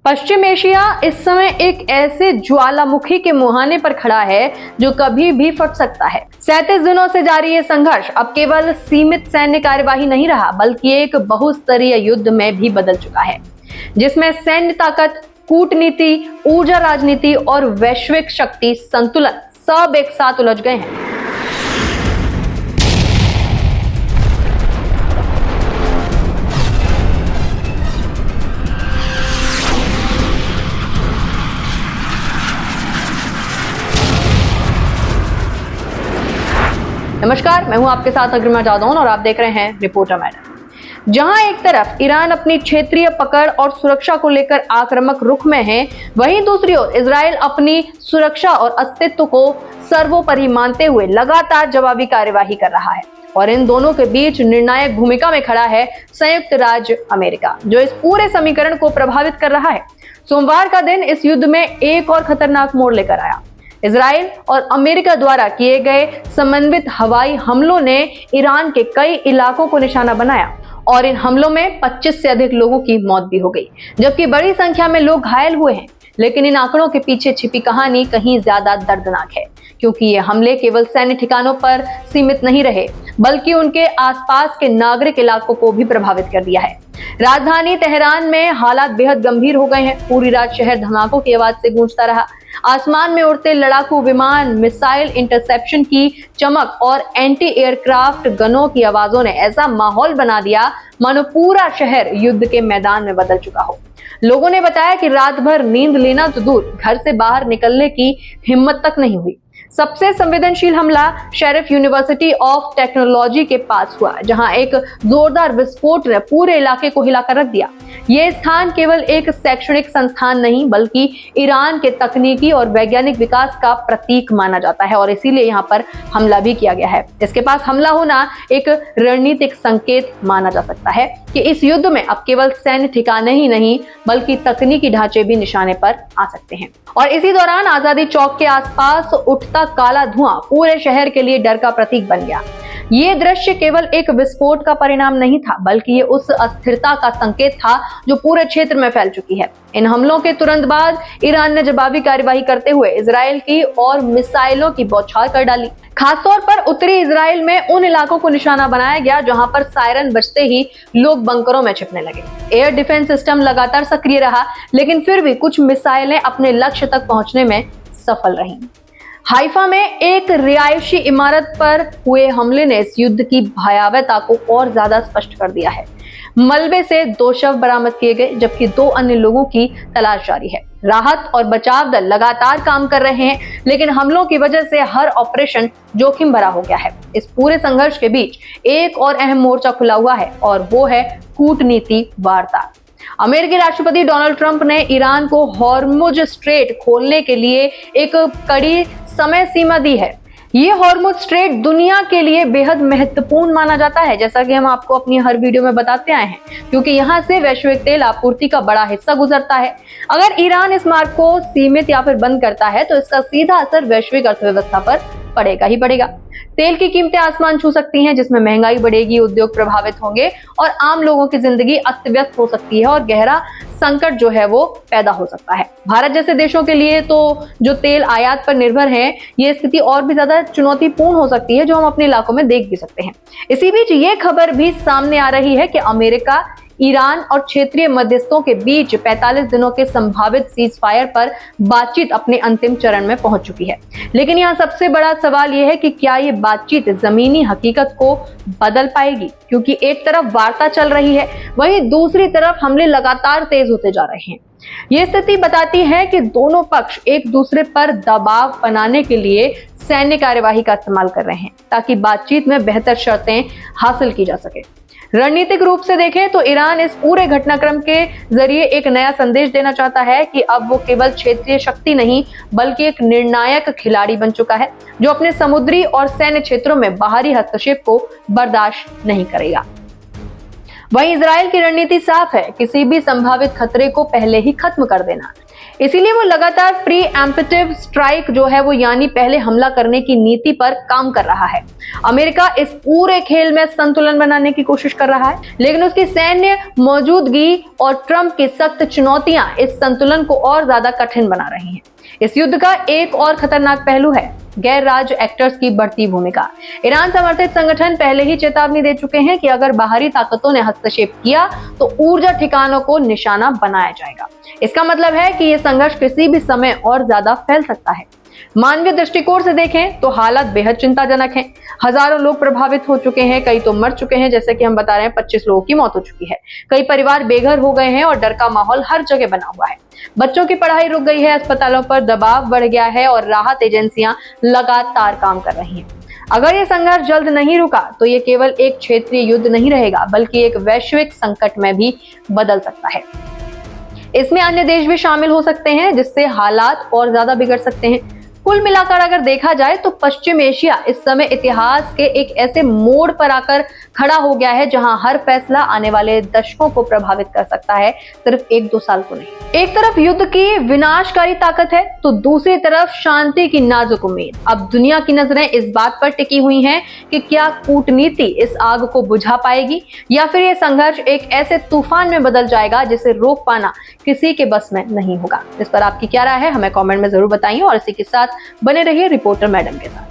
पश्चिम Asia इस समय एक ऐसे ज्वालामुखी के मुहाने पर खड़ा है जो कभी भी फट सकता है। 37 दिनों से जारी ये संघर्ष अब केवल सीमित सैन्य कार्यवाही नहीं रहा, बल्कि एक बहुस्तरीय युद्ध में भी बदल चुका है, जिसमें सैन्य ताकत, कूटनीति, ऊर्जा राजनीति और वैश्विक शक्ति संतुलन सब एक साथ उलझ गए हैं। नमस्कार, मैं हूं आपके साथ अग्रिमा जादौन और आप देख रहे हैं रिपोर्टर मैडम। जहां एक तरफ ईरान अपनी क्षेत्रीय पकड़ और सुरक्षा को लेकर आक्रामक रुख में है, वहीं दूसरी ओर इजराइल अपनी सुरक्षा और अस्तित्व को सर्वोपरि मानते हुए लगातार जवाबी कार्यवाही कर रहा है। और इन दोनों के बीच निर्णायक भूमिका में खड़ा है संयुक्त राज्य अमेरिका, जो इस पूरे समीकरण को प्रभावित कर रहा है। सोमवार का दिन इस युद्ध में एक और खतरनाक मोड़ लेकर आया। इजराइल और अमेरिका द्वारा किए गए समन्वित हवाई हमलों ने ईरान के कई इलाकों को निशाना बनाया और इन हमलों में 25 से अधिक लोगों की मौत भी हो गई, जबकि बड़ी संख्या में लोग घायल हुए हैं। लेकिन इन आंकड़ों के पीछे छिपी कहानी कहीं ज्यादा दर्दनाक है, क्योंकि ये हमले केवल सैन्य ठिकानों पर सीमित नहीं रहे, बल्कि उनके आसपास के नागरिक इलाकों को भी प्रभावित कर दिया है। राजधानी तेहरान में हालात बेहद गंभीर हो गए हैं। पूरी रात शहर धमाकों की आवाज से गूंजता रहा। आसमान में उड़ते लड़ाकू विमान, मिसाइल इंटरसेप्शन की चमक और एंटी एयरक्राफ्ट गनों की आवाजों ने ऐसा माहौल बना दिया मानो पूरा शहर युद्ध के मैदान में बदल चुका हो। लोगों ने बताया कि रात भर नींद लेना तो दूर, घर से बाहर निकलने की हिम्मत तक नहीं हुई। सबसे संवेदनशील हमला शेरिफ यूनिवर्सिटी ऑफ टेक्नोलॉजी के पास हुआ, जहां एक जोरदार विस्फोट ने पूरे इलाके को हिलाकर रख दिया। यह स्थान केवल एक शैक्षणिक संस्थान नहीं, बल्कि ईरान के तकनीकी और वैज्ञानिक विकास का प्रतीक माना जाता है और इसीलिए यहाँ पर हमला भी किया गया है। इसके पास हमला होना एक रणनीतिक संकेत माना जा सकता है कि इस युद्ध में अब केवल सैन्य ठिकाने ही नहीं, बल्कि तकनीकी ढांचे भी निशाने पर आ सकते हैं। और इसी दौरान आजादी चौक के आसपास उठता काला धुआं पूरे शहर के लिए डर का प्रतीक बन गया। ये दृश्य केवल एक विस्फोट का परिणाम नहीं था, बल्कि ये उस अस्थिरता का संकेत था जो पूरे क्षेत्र में फैल चुकी है। इन हमलों के तुरंत बाद ईरान ने जवाबी कार्यवाही करते हुए इजराइल की और मिसाइलों की बौछार कर डाली। खासतौर पर उत्तरी इजराइल में उन इलाकों को निशाना बनाया गया जहां पर सायरन बजते ही लोग बंकरों में छिपने लगे। एयर डिफेंस सिस्टम लगातार सक्रिय रहा, लेकिन फिर भी कुछ मिसाइलें अपने लक्ष्य तक पहुंचने में सफल रहीं। हाइफा में एक रिहायशी इमारत पर हुए हमले ने इस युद्ध की भयावहता को और ज्यादा स्पष्ट कर दिया है। मलबे से 2 शव बरामद किए गए, जबकि 2 अन्य लोगों की तलाश जारी है। राहत और बचाव दल लगातार काम कर रहे हैं, लेकिन हमलों की वजह से हर ऑपरेशन जोखिम भरा हो गया है। इस पूरे संघर्ष के बीच एक और अहम मोर्चा खुला हुआ है और वो है कूटनीति वार्ता। अमेरिकी राष्ट्रपति डोनाल्ड ट्रंप ने ईरान को हॉर्मुज स्ट्रेट खोलने के लिए एक कड़ी समय सीमा दी है। ये हॉर्मुज स्ट्रेट दुनिया के लिए बेहद महत्वपूर्ण माना जाता है, जैसा कि हम आपको अपनी हर वीडियो में बताते आए हैं, क्योंकि यहाँ से वैश्विक तेल आपूर्ति का बड़ा हिस्सा गुजरता है। अगर ईरान इस मार्ग को सीमित या फिर बंद करता है, तो इसका सीधा असर वैश्विक अर्थव्यवस्था पर पड़ेगा ही पड़ेगा। तेल की कीमतें आसमान छू सकती हैं, जिसमें महंगाई बढ़ेगी, उद्योग प्रभावित होंगे और आम लोगों की जिंदगी अस्त व्यस्त हो सकती है और गहरा संकट जो है वो पैदा हो सकता है। भारत जैसे देशों के लिए तो जो तेल आयात पर निर्भर है, ये स्थिति और भी ज्यादा चुनौतीपूर्ण हो सकती है, जो हम अपने इलाकों में देख भी सकते हैं। इसी बीच ये खबर भी सामने आ रही है कि अमेरिका, ईरान और क्षेत्रीय मध्यस्थों के बीच 45 दिनों के संभावित सीज फायर पर बातचीत अपने अंतिम चरण में पहुंच चुकी है। लेकिन यहाँ सबसे बड़ा सवाल यह है कि क्या ये बातचीत जमीनी हकीकत को बदल पाएगी, क्योंकि एक तरफ वार्ता चल रही है, वहीं दूसरी तरफ हमले लगातार तेज होते जा रहे हैं। ये स्थिति बताती है कि दोनों पक्ष एक दूसरे पर दबाव बनाने के लिए सैन्य कार्यवाही का इस्तेमाल कर रहे हैं, ताकि बातचीत में बेहतर शर्तें हासिल की जा सके। रणनीतिक रूप से देखें तो ईरान इस पूरे घटनाक्रम के जरिए एक नया संदेश देना चाहता है कि अब वो केवल क्षेत्रीय शक्ति नहीं, बल्कि एक निर्णायक खिलाड़ी बन चुका है, जो अपने समुद्री और सैन्य क्षेत्रों में बाहरी हस्तक्षेप को बर्दाश्त नहीं करेगा। वहीं इजराइल की रणनीति साफ है, किसी भी संभावित खतरे को पहले ही खत्म कर देना। इसीलिए वो लगातार प्री एम्प्टिव स्ट्राइक जो है वो यानी पहले हमला करने की नीति पर काम कर रहा है। अमेरिका इस पूरे खेल में संतुलन बनाने की कोशिश कर रहा है, लेकिन उसकी सैन्य मौजूदगी और ट्रंप की सख्त चुनौतियां इस संतुलन को और ज्यादा कठिन बना रही हैं। इस युद्ध का एक और खतरनाक पहलू है गैर राज्य एक्टर्स की बढ़ती भूमिका। ईरान समर्थित संगठन पहले ही चेतावनी दे चुके हैं कि अगर बाहरी ताकतों ने हस्तक्षेप किया तो ऊर्जा ठिकानों को निशाना बनाया जाएगा। इसका मतलब है कि यह संघर्ष किसी भी समय और ज्यादा फैल सकता है। मानवीय दृष्टिकोण से देखें तो हालात बेहद चिंताजनक हैं। हजारों लोग प्रभावित हो चुके हैं, कई तो मर चुके हैं, जैसे कि हम बता रहे हैं 25 लोगों की मौत हो चुकी है। कई परिवार बेघर हो गए हैं और डर का माहौल हर जगह बना हुआ है। बच्चों की पढ़ाई रुक गई है, अस्पतालों पर दबाव बढ़ गया है और राहत एजेंसियां लगातार काम कर रही हैं। अगर ये संघर्ष जल्द नहीं रुका तो ये केवल एक क्षेत्रीय युद्ध नहीं रहेगा, बल्कि एक वैश्विक संकट में भी बदल सकता है। इसमें अन्य देश भी शामिल हो सकते हैं, जिससे हालात और ज्यादा बिगड़ सकते हैं। कुल मिलाकर अगर देखा जाए तो पश्चिम एशिया इस समय इतिहास के एक ऐसे मोड़ पर आकर खड़ा हो गया है जहां हर फैसला आने वाले दशकों को प्रभावित कर सकता है, सिर्फ 1-2 साल को नहीं। एक तरफ युद्ध की विनाशकारी ताकत है तो दूसरी तरफ शांति की नाजुक उम्मीद। अब दुनिया की नजरें इस बात पर टिकी हुई हैं कि क्या कूटनीति इस आग को बुझा पाएगी या फिर यह संघर्ष एक ऐसे तूफान में बदल जाएगा जिसे रोक पाना किसी के बस में नहीं होगा। इस पर आपकी क्या राय है, हमें कमेंट में जरूर बताइए और इसी के साथ बने रहिए रिपोर्टर मैडम के साथ।